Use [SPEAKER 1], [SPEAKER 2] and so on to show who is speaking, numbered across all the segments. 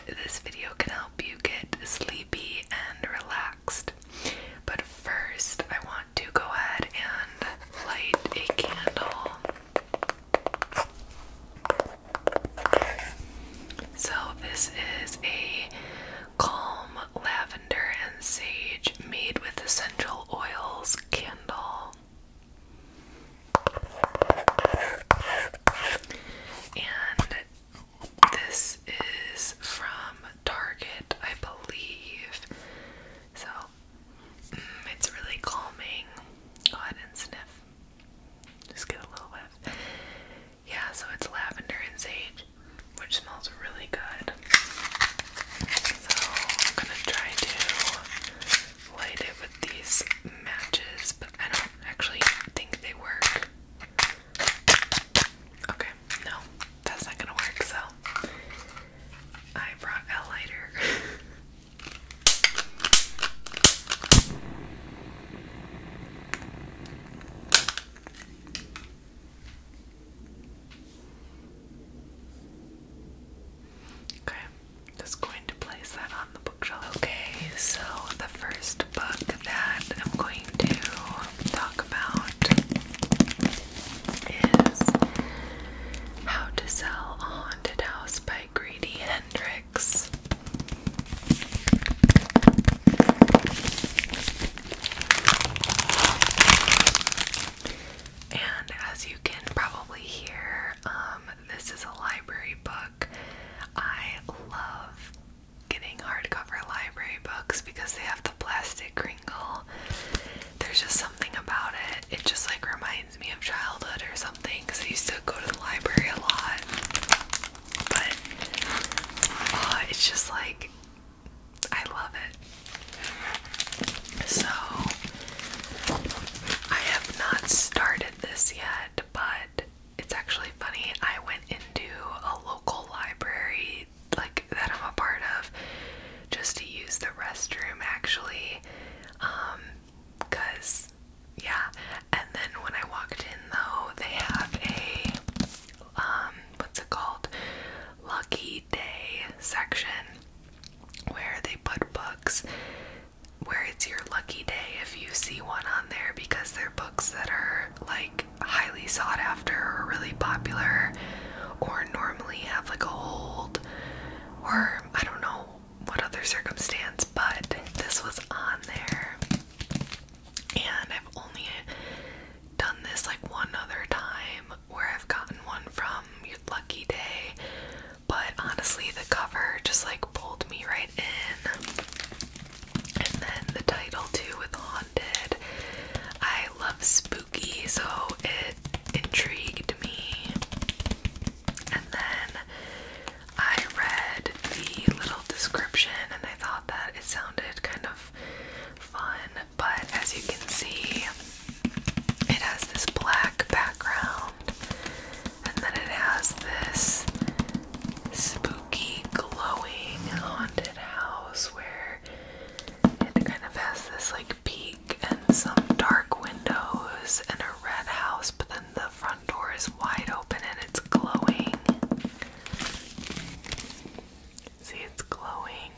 [SPEAKER 1] this video can help you get sleepy and relaxed. But first, I want to go ahead and light a candle. So this is a calm lavender and sage made with essential oils candle. And this is from Target, I believe. So it's really calming. Go ahead and sniff. Just get a little whiff. Yeah, so it's lavender and sage, which smells really good. So I'm gonna try to light it with these matches, but I don't actually think they work. Okay, no, that's not gonna work, so I brought a lighter. Okay, just going to place that on the bookshelf. Okay, so the first book that I'm going to talk about is How to Sell a Haunted House by Grady Hendrix. And as you can probably hear, this is a library book. I love getting hardcover library books because they have the plastic crinkle. There's just something about it. It just like reminds me of childhood or something, because I used to go to the library a lot. But it's just like, I love it. So I have not started this yet, but it's actually funny. I went into a local library like that I'm a part of just to use the restroom actually, cause yeah. And then when I walked in though, they have a what's it called, Lucky Day section where they put books where it's your lucky day if you see one on there, because they're books that are like highly sought after or really popular or normally have like a hold, or I don't know what other circumstance, but this was on there. And I've only done this like one other time where I've gotten one from Lucky Day, but honestly the cover just like pulled me right in. And then the title too, with haunted. I love spooky, so it intrigued me. And then I read the little description and I thought that it sounded kind of fun, but as you can see, it has this black background and then it has this spooky glowing haunted house where it kind of has this like peak and some dark windows and a red house, but then the front door is wide open and it's glowing. See, it's glowing.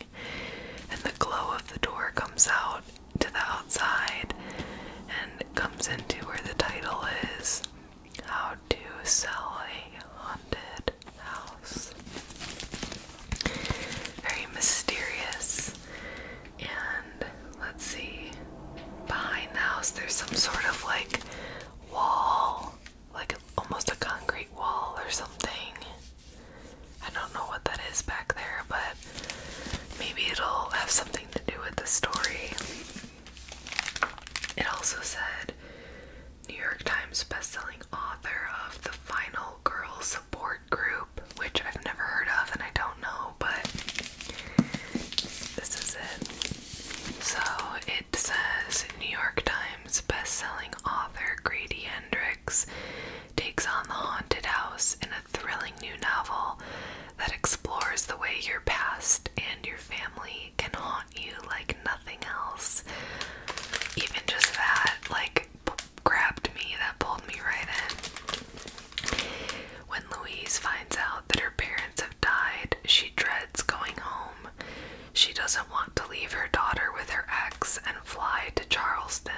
[SPEAKER 1] doesn't want to leave her daughter with her ex and fly to Charleston.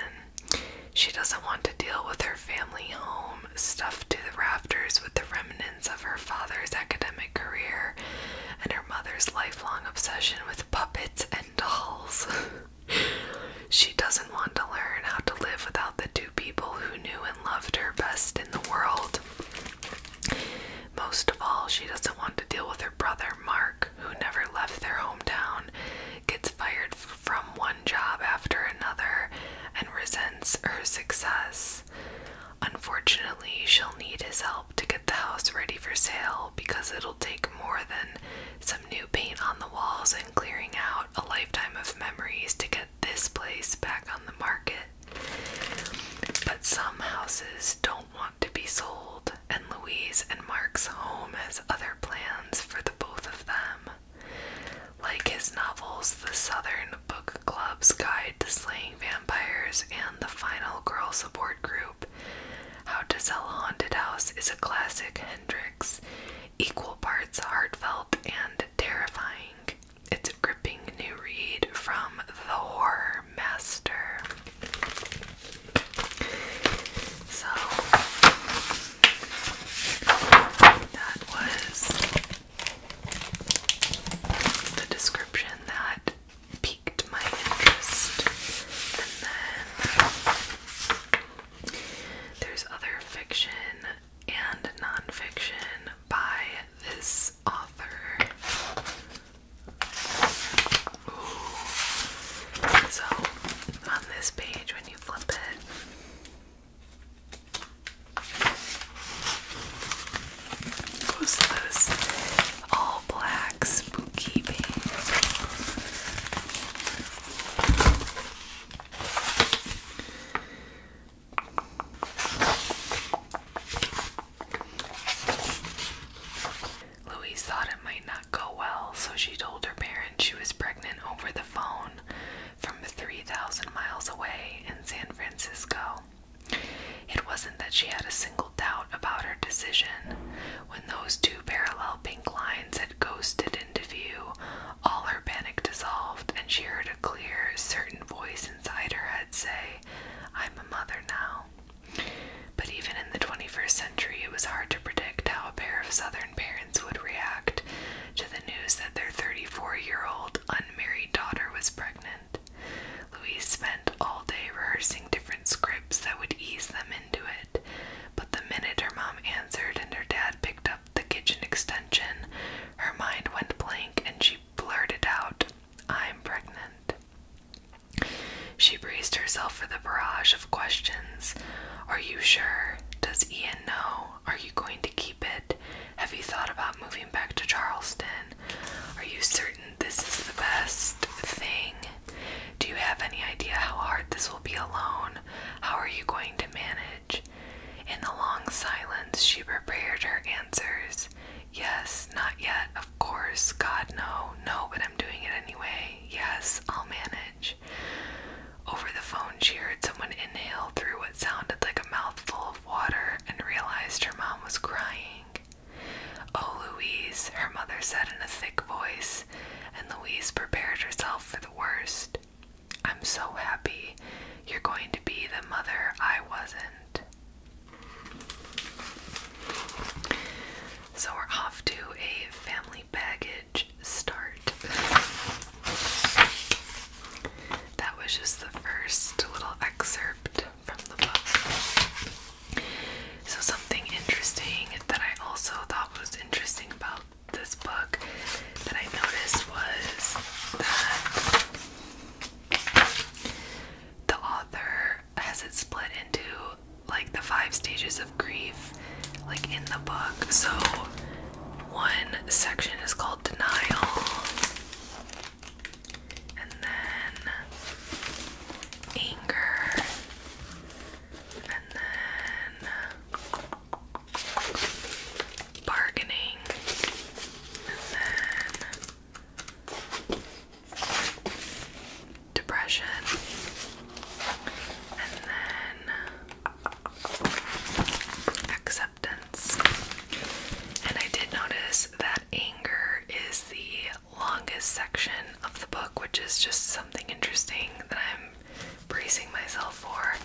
[SPEAKER 1] She doesn't want to deal with her family home, stuffed to the rafters with the remnants of her father's academic career and her mother's lifelong obsession with puppets and dolls. She doesn't want to learn how to live without the two people who knew and loved her best in the world. Most of all, she doesn't want to deal with her brother, Mark, who never left their hometown, gets fired from one job after another, and resents her success. Unfortunately, she'll need his help to get the house ready for sale because it'll take more than some new paint on the walls and clearing out a lifetime of memories to get this place back on the market. But some houses don't want to be sold, and Louise and Mark's home has other plans for the both of them. Like his novels, The Southern Book Club's Guide to Slaying Vampires and The Final Girl Support Group, How to Sell a Haunted House is a classic Hendricks, equal parts heartfelt and terrifying. It's a gripping new read from the horror master. So, that was the description that piqued my interest. And then there's other fiction and nonfiction by this author. Ooh. So, on this page, when you flip it, goes this all black spooky pink. Louise thought it might not go well, so she told her parents she was pregnant over the phone from 3,000 miles away in San Francisco. It wasn't that she had a single doubt about her decision. When those two parallel pink lines had ghosted into view, all her panic dissolved, and she heard a clear, certain voice inside her head say, "I'm a mother now." But even in the 21st century, it was hard to predict how a pair of Southern parents would react to the news that their 34-year-old unmarried daughter was pregnant. Louise spent all day rehearsing different scripts that would ease them into it, but the minute her mom answered and her dad picked up the kitchen extension, her mind went blank and she blurted out, "I'm pregnant." She braced herself for the barrage of questions. "Are you sure? Does Ian know? Are you going to keep it? Have you thought about moving back to Charleston? Are you certain this is the best thing? Do you have any idea how hard this will be alone? How are you going to manage?" In the long silence, she prepared her answers. "Yes, not yet, of course. God, no. No, but I'm doing it anyway. Yes, I'll manage." Over the phone, she heard someone inhale through what sounded like a mouthful of water and realized her mom was crying. "Oh, Louise," her mother said in a thick voice, and Louise prepared herself for the worst. "I'm so happy. You're going to be the mother I wasn't." So we're off to a family baggage start. That was just the first little excerpt from the book. So something interesting that I also thought was interesting about this book that I noticed was longest section of the book, which is just something interesting that I'm bracing myself for.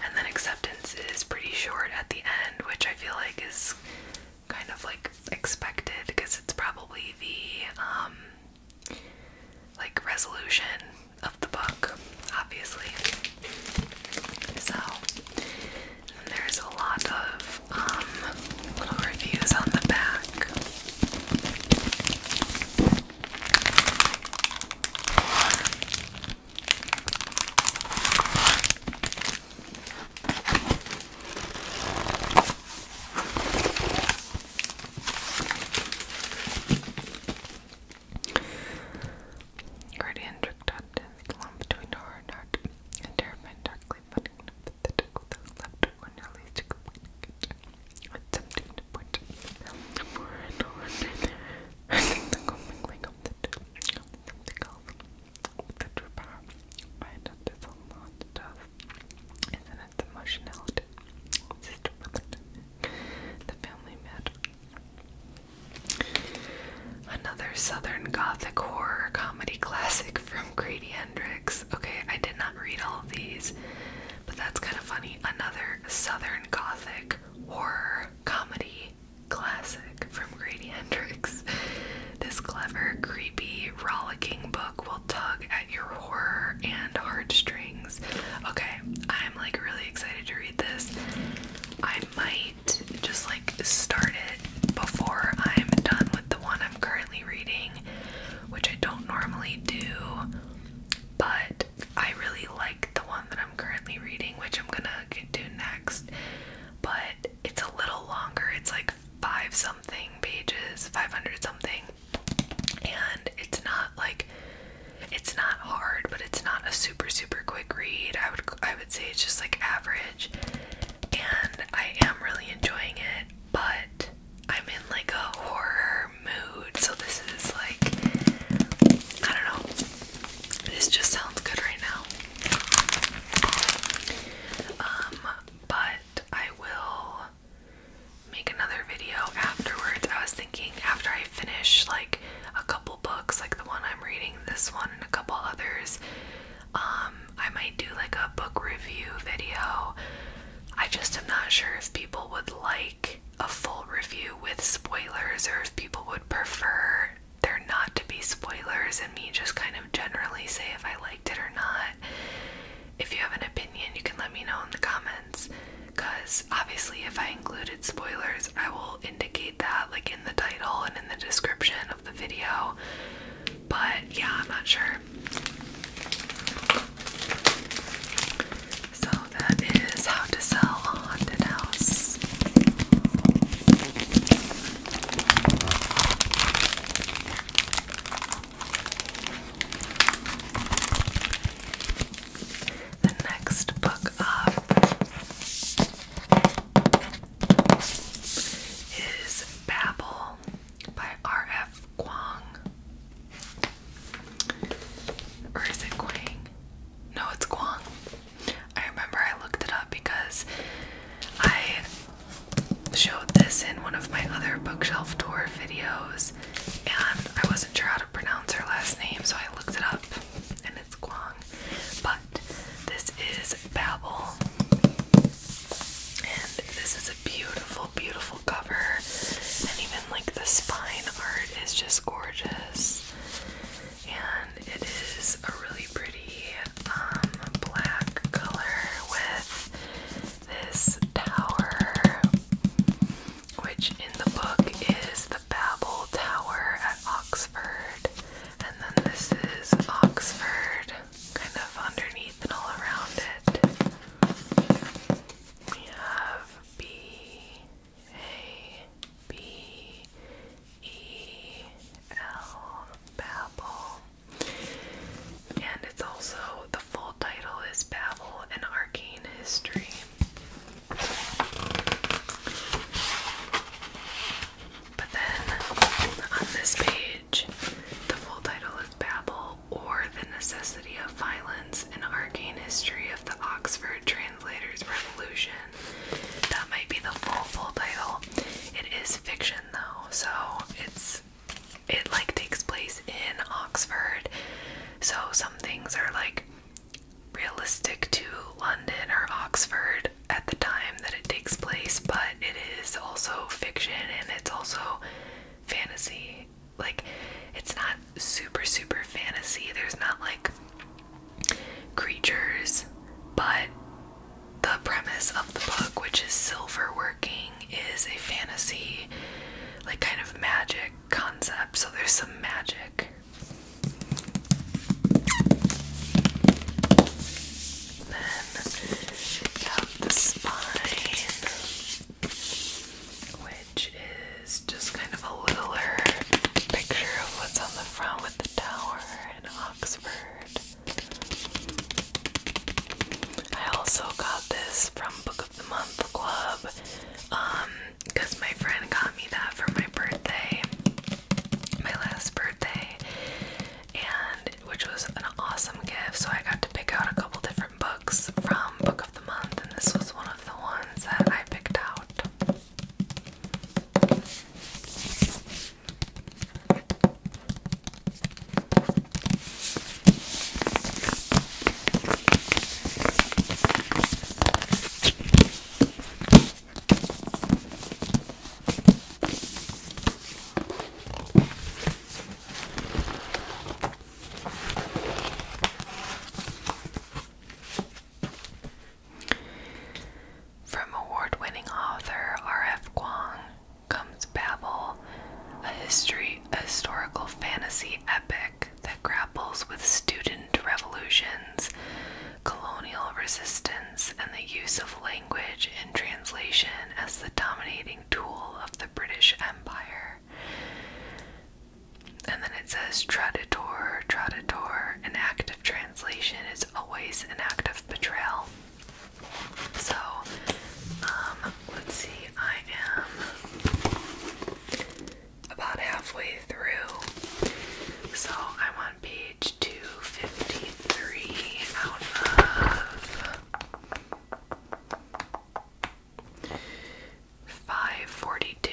[SPEAKER 1] And then Acceptance is pretty short at the end, which I feel like is kind of like expected because it's probably the like resolution of the book, obviously. So there's a lot of little reviews on the back. Guardian tricked out the line between horror and art, and terrifying darkly funny and pathetic with the left one nearly to complete. Attempting to point more and more and the commingling of the two, something else. The true power behind it is all not it does. Isn't it the emotionality? Sister the family matter. Another Southern Gothic horror comedy classic from Grady Hendrix. Okay, I did not read all of these, but that's kind of funny. Another Southern Gothic horror comedy classic from Grady Hendrix. This clever, creepy, rollicking book will tug at your horror and heartstrings. Okay, I'm like really excited to read this. I might just like start it before I'm done with the one I'm currently reading, which I don't normally do, but I really like the one that I'm currently reading, which I'm gonna get to next. But it's a little longer, it's like 500-something pages, 500 something, and it's not like, it's not hard, but it's not a super quick read. I would say it's just like average, and I am really enjoying it, but I'm in like a horror mood, so this is like, I don't know, this just sounds good right now. But I will make another video afterwards. I was thinking after I finish like a couple books, like the one I'm reading, this one, and a couple others, I might do like a book review video. I just am not sure if people would like a full review with spoilers, or if people would prefer there not to be spoilers and me just kind of generally say if I liked it or not. If you have an opinion, you can let me know in the comments, because obviously if I included spoilers, I will indicate that like in the title and in the description of the video. But yeah, I'm not sure. So that is How to Sell a Haunted House. things are like realistic to London or Oxford at the time that it takes place, but it is also fiction and it's also fantasy. Like, it's not super fantasy. There's not like creatures, but the premise of the book, which is silver working, is a fantasy, like kind of magic concept. So there's some magic. Then you have the spine, which is just kind of a littler picture of what's on the front with the tower in Oxford. I also got this from Book of the Month Club, because my friend got me that for my birthday, my last birthday, and which was an awesome gift. So I got to pick out a couple different books from Book of the Month, and this was one of the ones that I picked out. From award-winning author R.F. Kuang comes Babel, a historical fantasy epic that grapples with student revolutions, colonial resistance, and the use of language and translation as the dominating tool of the British Empire. And then it says, Traditor, an act of translation is always an act of betrayal. So, let's see, I am about halfway through. So I'm on page 253 out of 542.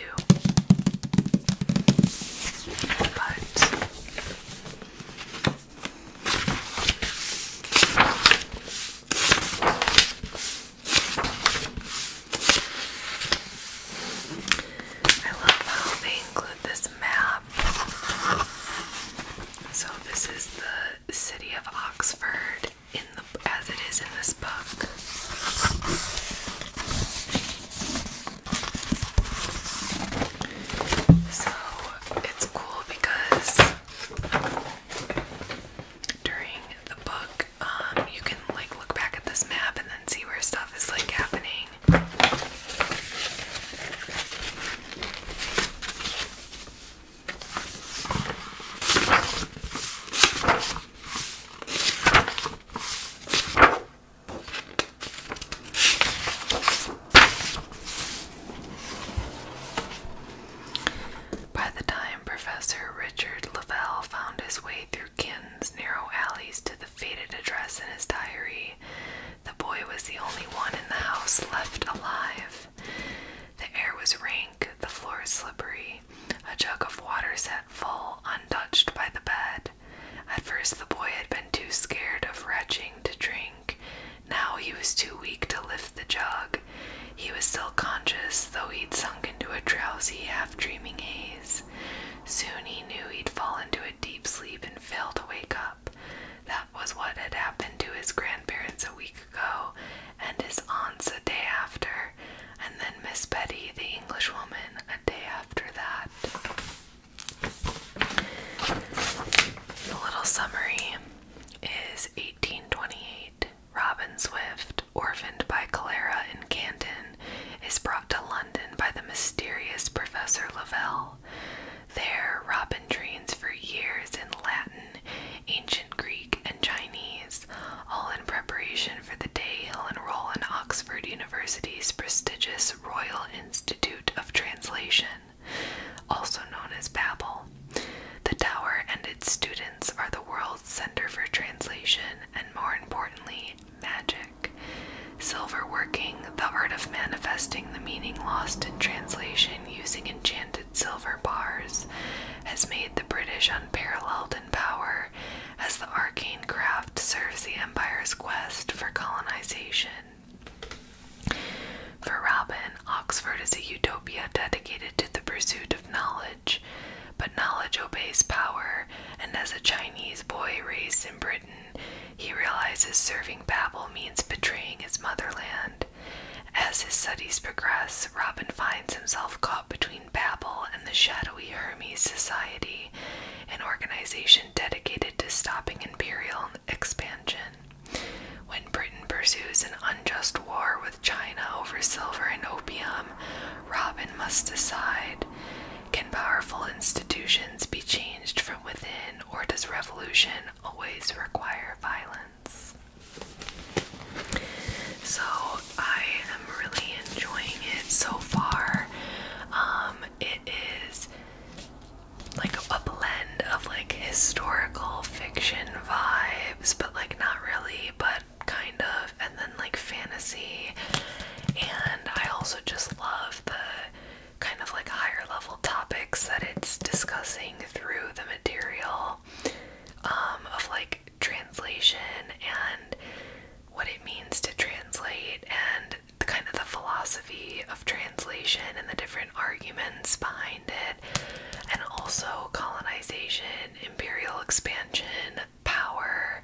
[SPEAKER 1] I love how they include this map. So this is the city of Oxford as it is in this book. So it's cool because during the book, you can like look back at this map and then see where stuff is like happening. By the time Professor Richard Lavelle found his way through Ken's narrow alleys to the faded address in his diary, the boy was the only one in the house left alive. The air was rank, the floors slippery, a jug of water set full, untouched by the bed. At first the boy had been too scared of retching to drink. Now he was too weak to lift the jug. He was still conscious, though he'd sunk into a drowsy, half-dreaming haze. Soon he knew he'd fall into a deep sleep and fail to wake up. That was what had happened to his grandparents a week ago, and his aunts a day after, and then Miss Betty, the Englishwoman, a day after that. The little summary is 1828. Robin Swift, orphaned by cholera in Canton, is brought to London by the mysterious Professor Lavelle. There, Robin trains for years in Latin, ancient Greek, and Chinese, all in preparation for the day he'll enroll in Oxford University's prestigious Royal Institute of Translation, also known as Babel. The tower and its students are the world's center for translation and, more importantly, magic. Silver working, the art of manifesting the meaning lost in translation using enchanted silver bars, has made the British unparalleled in power as the arcane craft serves the Empire's quest for colonization. For Robin, Oxford is a utopia dedicated to the pursuit of knowledge, but knowledge obeys power, and as a Chinese boy raised in Britain, he realizes serving Babel means betraying his motherland. As his studies progress, Robin finds himself caught between Babel and the shadowy Hermes Society, an organization dedicated to stopping imperial expansion. When Britain pursues an unjust war with China over silver and opium, Robin must decide: can powerful institutions be changed from within, or does revolution always require violence? So I am really enjoying it so far. It is like a blend of like historical fiction vibes, but like not really, but kind of, and then like fantasy. And I also just love the kind of like higher level topics that it's discussing through the material, of like translation and what it means to translate, and the kind of the philosophy of translation and the different arguments behind it, and also colonization, imperial expansion, power.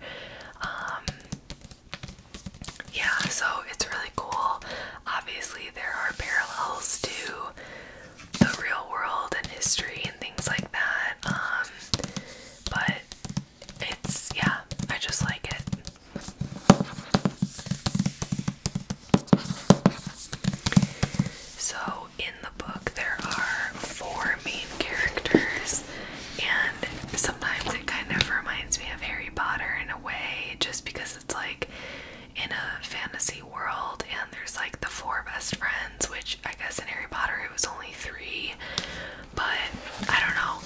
[SPEAKER 1] Yeah, so it's really cool. Obviously there are parallels to the real world and history and things like that, but it's, yeah, I just like it. So in the book there are 4 main characters, and sometimes it kind of reminds me of Harry Potter in a way, just because it's like in a fantasy world and there's like the 4 best friends, which I guess in Harry Potter it was only 3, but I don't know.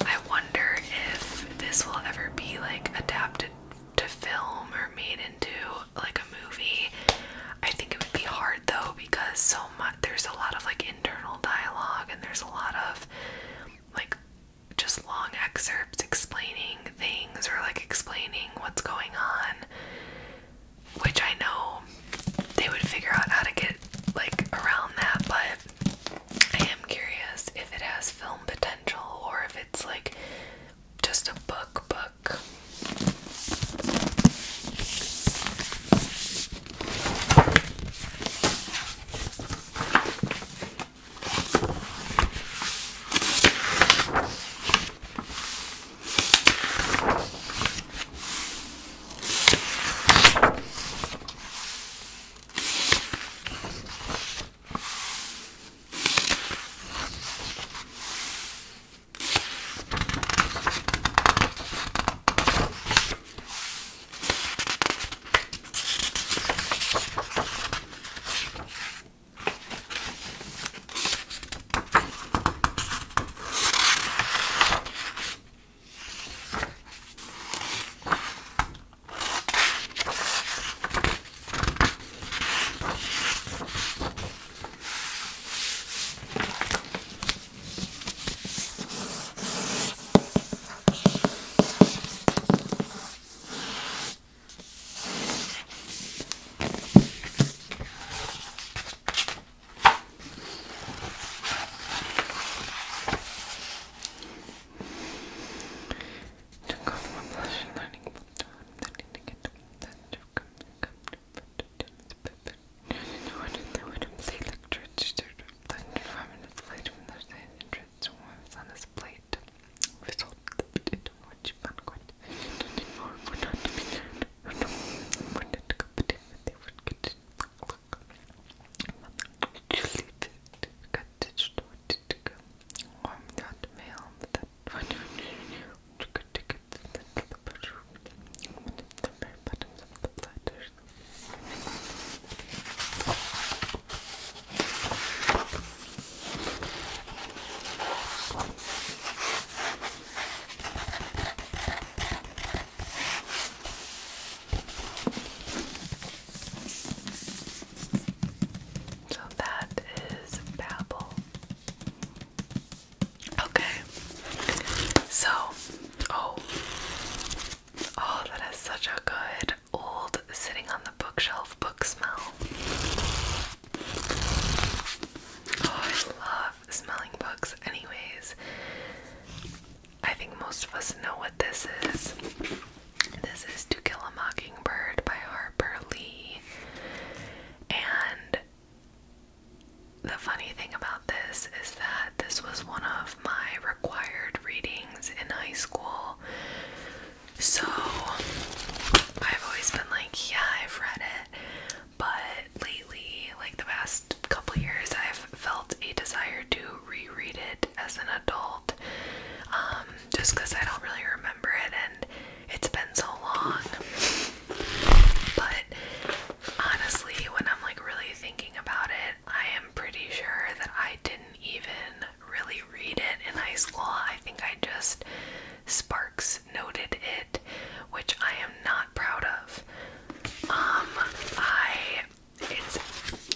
[SPEAKER 1] I wonder if this will ever be like adapted to film or made into like a movie. I think it would be hard though, because there's a lot of like internal dialogue, and there's a lot of like just long excerpts explaining things, or like explaining what's going on, which I know they would figure out how to get like around that, but I am curious if it has film potential or if it's like just a book. This is To Kill a Mockingbird by Harper Lee. And the funny thing about this is that this was one of my required readings in high school. So I've always been like, yeah, I've read it. But lately, like the past couple years, I've felt a desire to reread it as an adult. Just because I don't really remember it and it's been so long. But honestly, when I'm like really thinking about it, I am pretty sure that I didn't even really read it in high school. I think I just sparks noted it, which I am not proud of.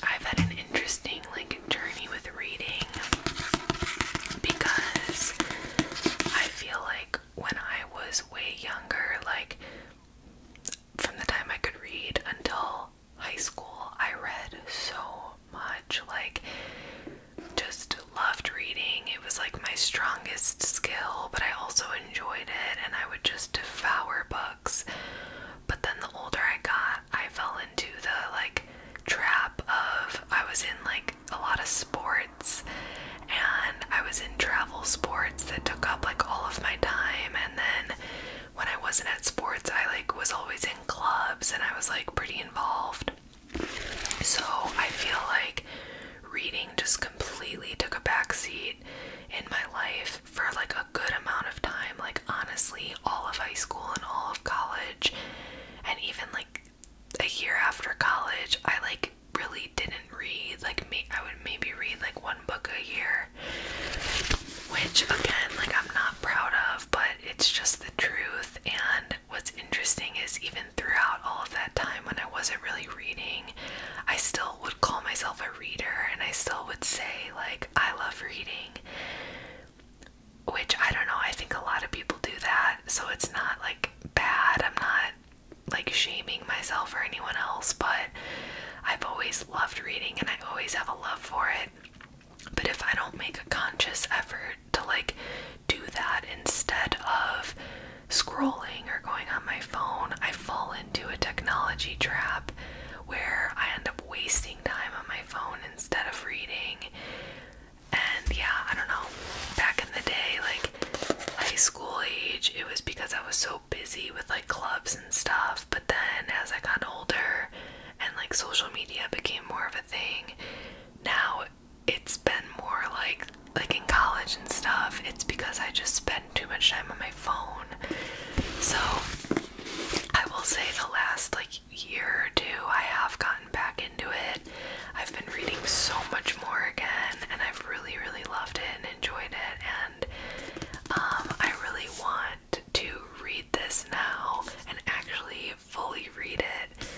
[SPEAKER 1] I've had an interesting like journey with reading because I feel like when I was way younger, like from the time I could read until high school, I read so much, like just loved reading. It was like my strongest skill, but I also enjoyed it and I would just devour books. But then the older I got, I fell into the like trap of, I was in like a lot of sports and I was in travel sports that took up like all of my time, and then when I wasn't at sports, I like was always in clubs and I was like pretty involved. So I feel like reading just completely took a backseat in my life for like a good amount of time. Like honestly, all of high school and all of college, and even like a year after college, I like really didn't read. Like I would maybe read like one book a year, which again, like I'm not proud of, but it's just the truth. And what's interesting is even throughout all of that time when I wasn't really reading, I still would call myself a reader and I still would say like I love reading, which I don't know, I think a lot of people do that, so it's not like bad. I'm not like shaming myself or anyone else, but I've always loved reading and I always have a love for it. But if I don't make a conscious effort to like do that instead of scrolling or going on my phone, I fall into a technology trap where I end up wasting time on my phone instead of reading. And yeah, I don't know, back in the day, like high school age, it was because I was so busy with like clubs and stuff. But then as I got older and like social media became more of a thing, now it's been more like in college and stuff, it's because I just spend too much time on my phone. So I will say the last like year or two, I have gotten back into it. I've been reading so much more again, and I've really loved it and enjoyed it. And I really want to read this now and actually fully read it,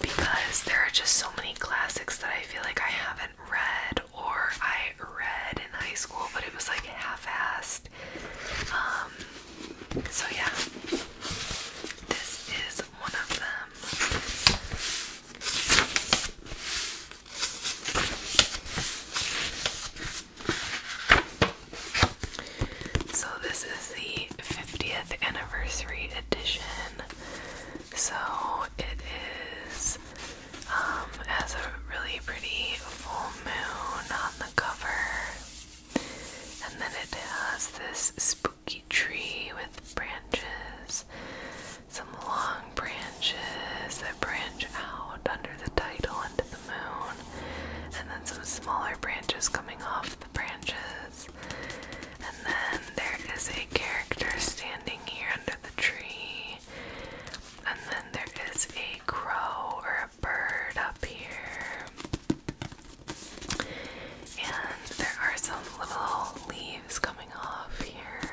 [SPEAKER 1] because there are just so many classics that I feel like I haven't read, or I read in high school but it was like half-assed. So yeah, this is one of them. So this is the 50th anniversary edition. So it is has a really pretty full moon on the cover, and then it has this spooky tree with branches, some long branches that branch out under the title into the moon, and then some smaller branches coming off the branches. And then there is a character standing here under the tree, and then there is a crow or a bird up here, and there are some little leaves coming off here.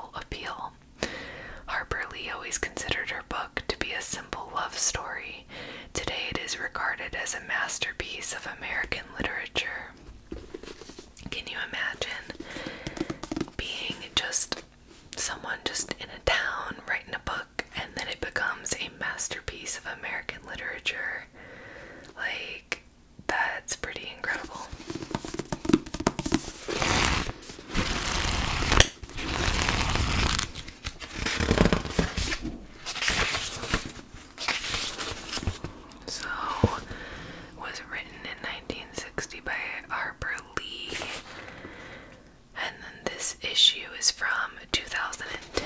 [SPEAKER 1] universal appeal. Harper Lee always considered her book to be a simple love story. Today it is regarded as a masterpiece of American literature. Can you imagine being just someone just in a town writing a book and then it becomes a masterpiece of American literature? Like, that's pretty incredible. So, was written in 1960 by Harper Lee, and then this issue is from 2010.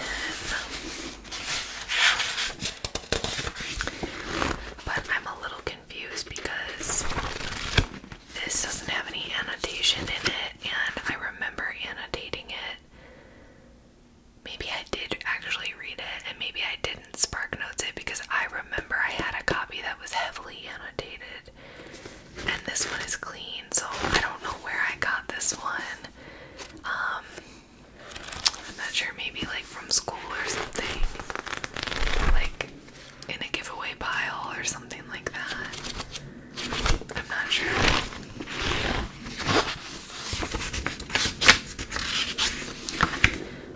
[SPEAKER 1] But I'm a little confused because this doesn't have any annotation in it, and I remember annotating it. Maybe I did actually read it, and maybe I didn't spark notes it because I remember I had a copy that was heavily annotated, and this one is clean, so I don't know where I got this one. I'm not sure, maybe like from school or something, like in a giveaway pile or something like that. I'm not sure.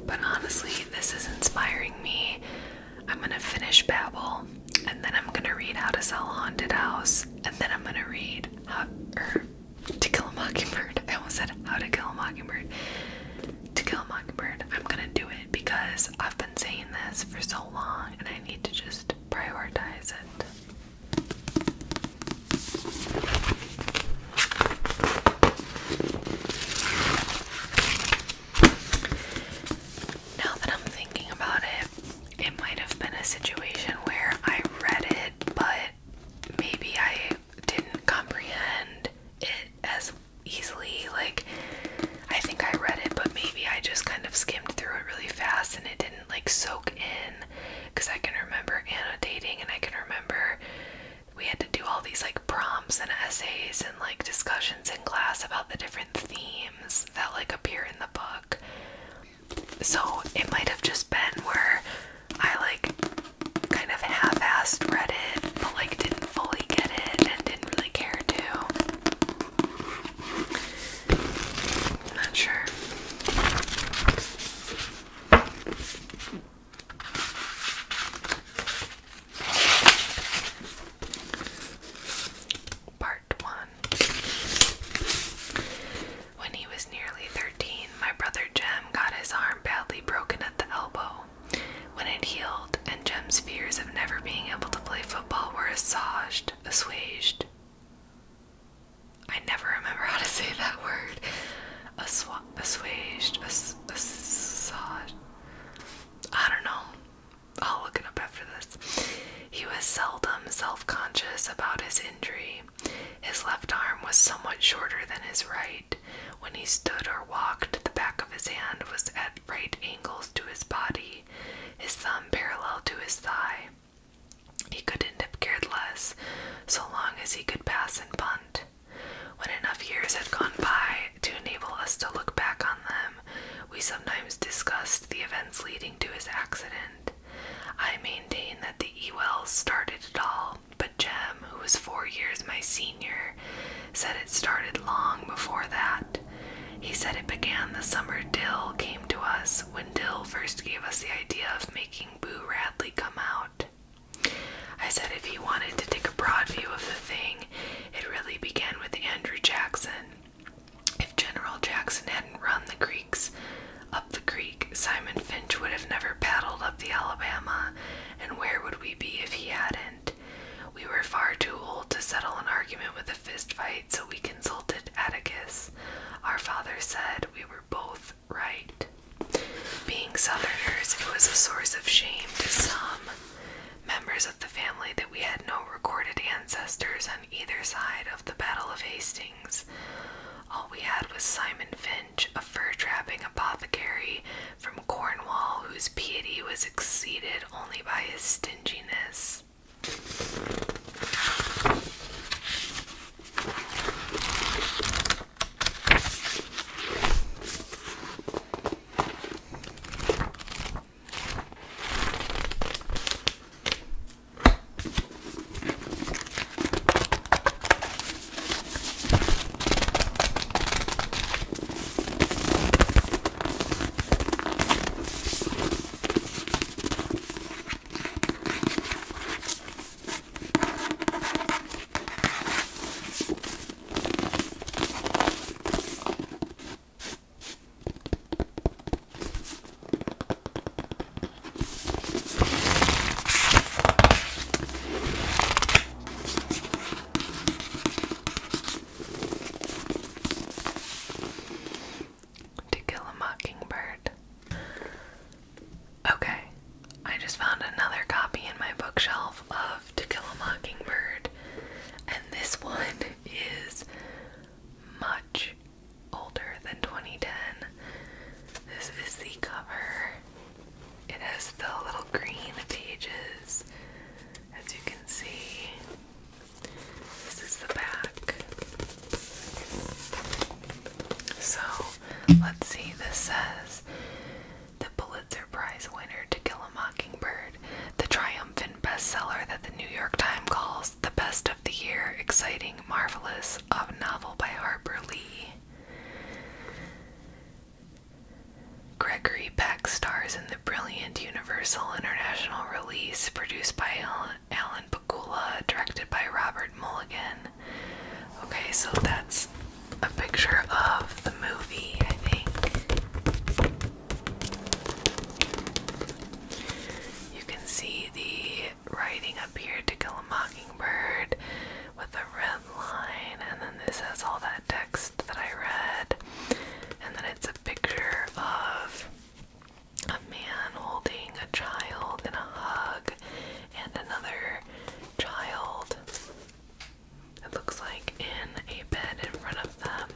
[SPEAKER 1] But honestly, this is inspiring me. I'm gonna finish Babel, and then I'm gonna read How to Sell a Haunted House, and then I'm gonna read To Kill a Mockingbird. I almost said How to Kill a Mockingbird. To Kill a Mockingbird. I'm gonna do it because I've been saying this for so long, and I need to just prioritize it. Now that I'm thinking about it, it might have been a situation where I read it, but maybe I didn't comprehend it as easily. Like, I think I read it, but maybe I just kind of skimmed through it really fast and it didn't like soak in, because I can remember annotating, and I can remember we had to do all these like prompts and essays and like discussions in class about the different themes that like appear in the book. So it might have just been where I like kind of half-assed read it, but like didn't fully get it and didn't really care to. I'm not sure. Part 1. When he was nearly 13, my brother Jem got his arm badly broken at the elbow. When it healed, and Jem's fears of never being able to play football were assuaged. I never remember how to say that word. Assuaged. I don't know. I'll look it up after this. He was seldom self-conscious about his injury. His left arm was somewhat shorter than his right. When he stood or walked, the back of his hand was at right angles to his body, his thumb parallel to his thigh. He couldn't have cared less, so long as he could pass and punt. When enough years had gone by to enable us to look back on them, we sometimes discussed the events leading to his accident. I maintain that the Ewells started it all, but Jem, who was 4 years my senior, said it started long before that. He said it began the summer Dill came to us, when Dill first gave us the idea of making Boo Radley come out. I said if he wanted to take a broad view of the thing, it really began with Andrew Jackson. If General Jackson hadn't run the creeks up the creek, Simon Finch would have never paddled up the Alabama, and where would we be if he hadn't? We were far too old to settle an argument with a fist fight, so we consulted Atticus. Our father said we were both right. Being Southerners, it was a source of shame to some members of the family that we had no recorded ancestors on either side of the Battle of Hastings. All we had was Simon Finch, a fur-trapping apothecary from Cornwall, whose piety was exceeded only by his stinginess. that the New York Times calls the best of the year, exciting, marvelous, a novel by Harper Lee. Gregory Peck stars in the brilliant Universal International release produced by Alan Pakula, directed by Robert Mulligan. Okay, so that's a picture of the movie, I think. You can see the writing up here, To Kill a Mockingbird, with a red line, and then this has all that text that I read, and then it's a picture of a man holding a child in a hug, and another child, it looks like, in a bed in front of them.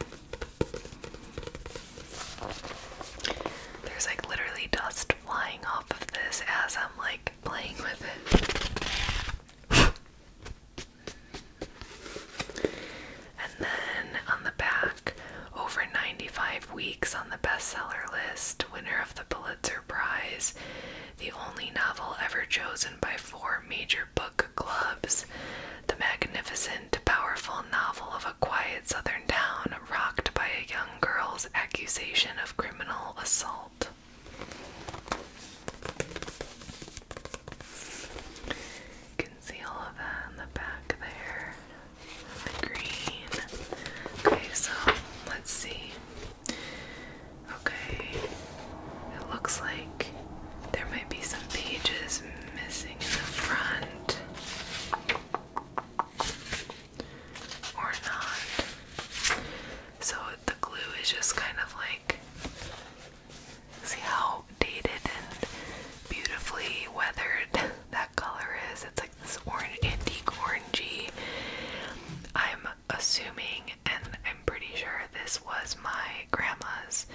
[SPEAKER 1] There's like literally dust flying off of this as I'm like playing with it. And then on the back, over 95 weeks on the bestseller list, winner of the Pulitzer Prize, the only novel ever chosen by 4 major book clubs, the magnificent, powerful novel of a quiet southern town rocked by a young girl's accusation of criminal assault. You can see all of that in the back there. The green. Okay, so let's see. Okay, it looks like there might be some pages missing in the front. Or not. So the glue is just kind of like, see how dated and beautifully weathered that color is. It's like this orange, antique orangey. I'm assuming, and I'm pretty sure this was my grandma's,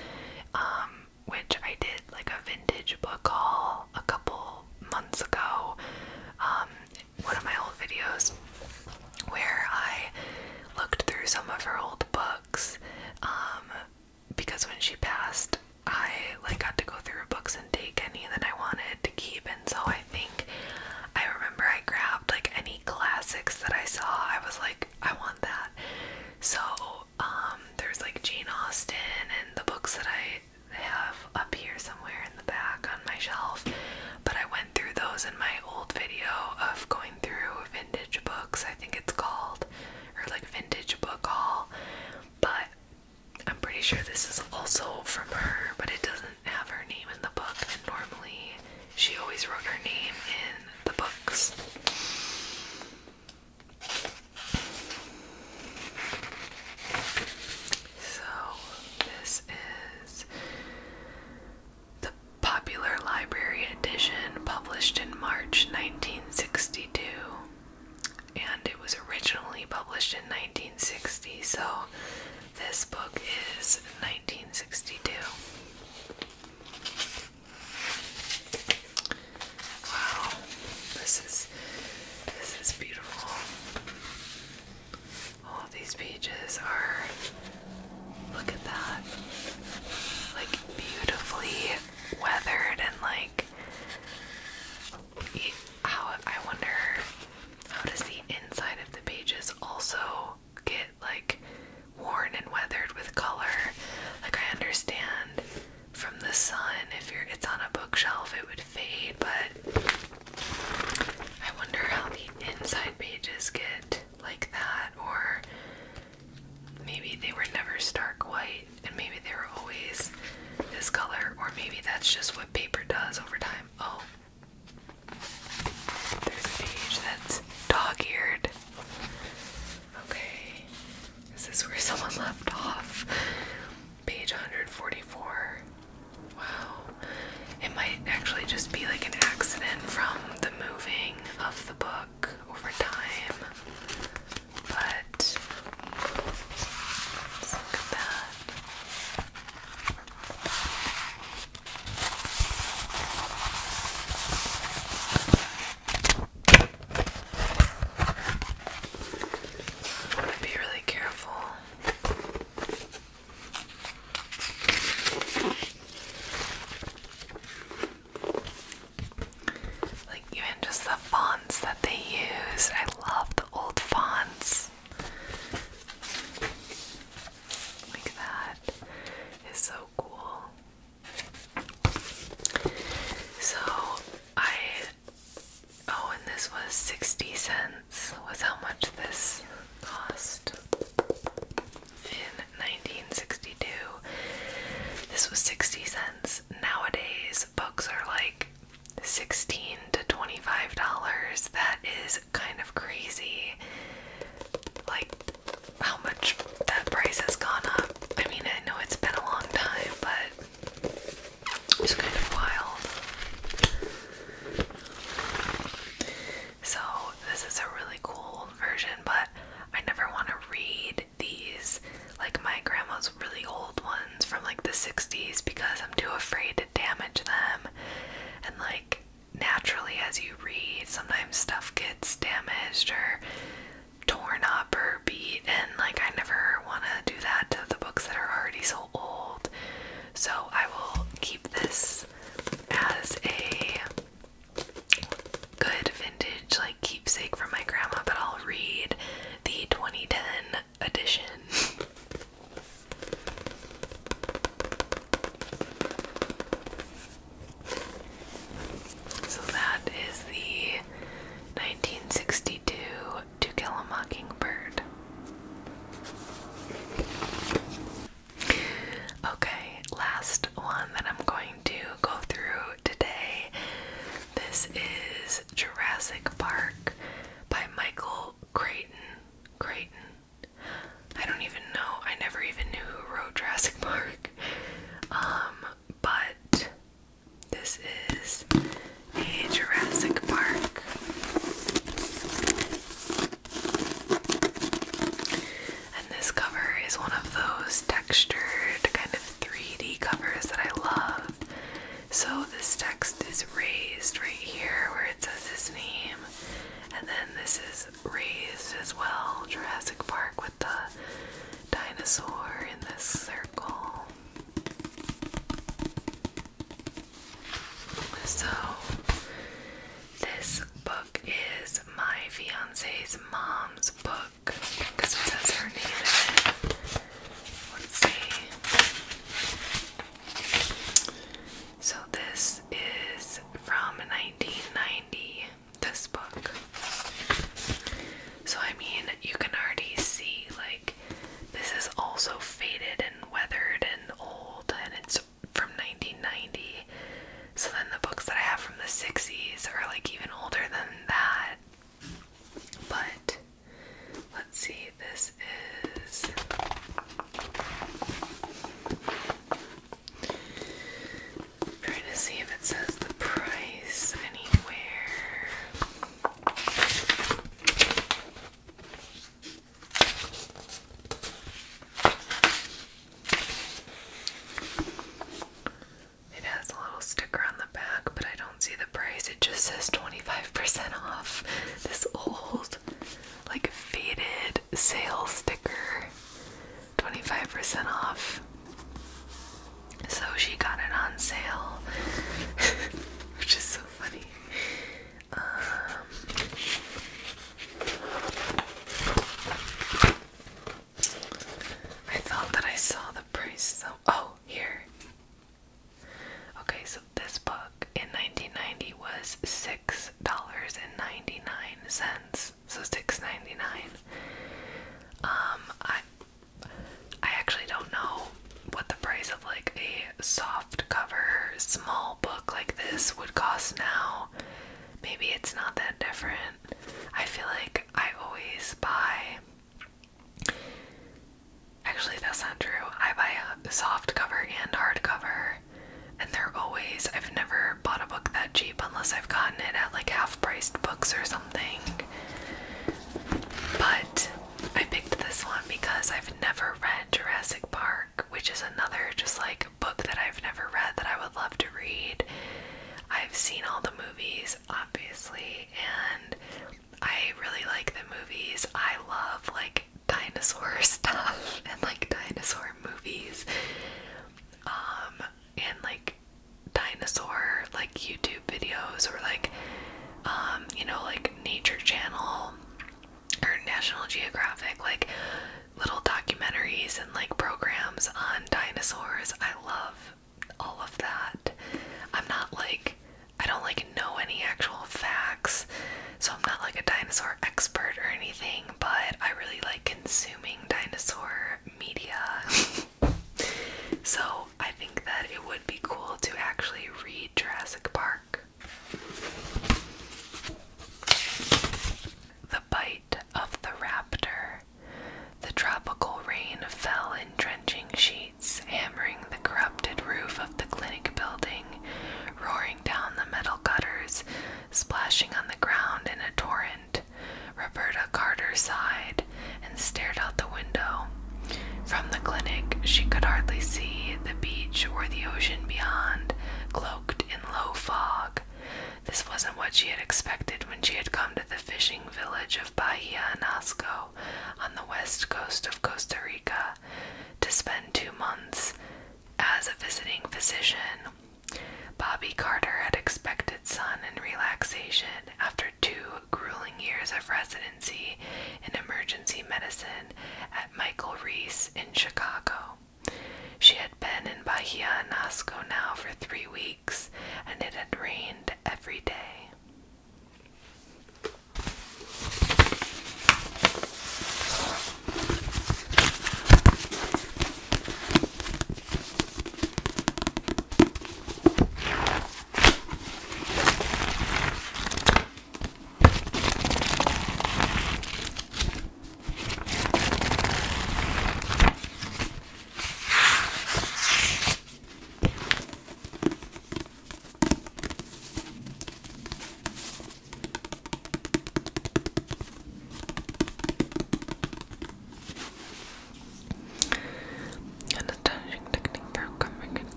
[SPEAKER 1] which I did like a vintage book haul a couple months ago, one of my old videos, where I looked through some of her old books, because when she passed, I like got to go through her books and take any that I wanted to keep, and so I think I remember I grabbed like any classics that I saw. I was like, I want that. So there's like Jane Austen and the books that I have up here somewhere in the back on my shelf, but I went through those in my old video of going through vintage books, I think it's called, or like vintage book haul, but I'm pretty sure this is also from her, but it doesn't have her name in the book, and normally she always wrote her name in the books. So this is the Popular Library edition, published in March 1962, and it was originally published in 1960, so this book is 1962. Wow, this is beautiful. All of these pages are, look at that, like beautifully weathered, and like, how, I wonder, how does the inside of the pages also get like worn and weathered with color? Like, I understand from the sun, if it's on a bookshelf it would fade, but I wonder how the inside pages get like that, or maybe they were never stark white and maybe they were always this color, or maybe that's just what paper does over time. Oh, there's a page that's dog-eared. Okay, this is where someone left off. Page 144. Wow. It might actually just be like an accident from the moving of the book over time. But let's look at that. I want to be really careful. Like, even just the fonts that they this is Jurassic Park by Michael Crichton. I don't even know. I never even knew who wrote Jurassic Park. But this is a Jurassic Park. And this cover is one of those textured kind of 3D covers that I love. So this text is raised right here where it says his name. And then this is raised as well, Jurassic Park, with the dinosaur in this circle. So, this book is my fiance's mom's book, because it says her name in it. Let's see. So this is from 1990, this book. So I mean, you can already see, like, this is also faded and weathered and old, and it's from 1990. So then the books that I have from the 60s are like even older than that. But let's see, this is trying to see if it says the price anywhere. It has a little sticker on the back, but I don't see the price. It just says 25% off. This old, like, faded sale sticker. 25% off. So she got it on sale, which is so funny. I thought that I saw the price, so oh, here. Okay, so this book in 1990 was $6.99, so $6.99. I actually don't know what the price of like a soft cover small book like this would cost now. Maybe it's not that different. I feel like I always buy. Actually, that's not true. I buy a soft cover and hardcover, and they're always. I've never bought a book that cheap unless I've gotten it at like half-priced books or something. But I picked this one because I've never read Jurassic Park, which is another just like book that I've never read that I would love to read. I've seen all the movies, obviously, and I really like the movies. I love like dinosaur stuff and like dinosaur movies, and like dinosaur like YouTube videos or like you know, like Nature Channel or National Geographic, like little documentaries and like programs on dinosaurs. I love all of that. I'm not like, I don't like know any actual facts, so I'm not like a dinosaur expert or anything, but I really like consuming dinosaur media. So I think that it would be cool to actually read Jurassic Park. The Bite of the Raptor. The tropical rain fell in drenching sheets, hammering the corrupted roof of the clinic building, roaring down the metal gutters, splashing on the ground in a torrent. Roberta Carter sighed and stared out the window. From the clinic, she could hardly see the beach or the ocean beyond, cloaked in low fog. This wasn't what she had expected when she had come to the fishing village of Bahia Nasco on the west coast of Costa Rica to spend 2 months as a visiting physician. Bobby Carter had expected sun and relaxation after 2 grueling years of residency in emergency medicine at Michael Reese in Chicago. She had been in Bahia Nasco now for 3 weeks, and it had rained every day.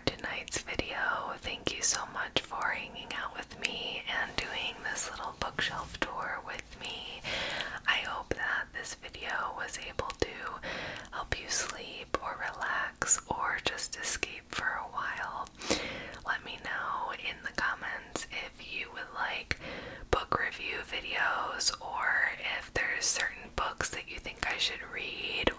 [SPEAKER 1] tonight's video. Thank you so much for hanging out with me and doing this little bookshelf tour with me. I hope that this video was able to help you sleep or relax or just escape for a while. Let me know in the comments if you would like book review videos, or if there's certain books that you think I should read,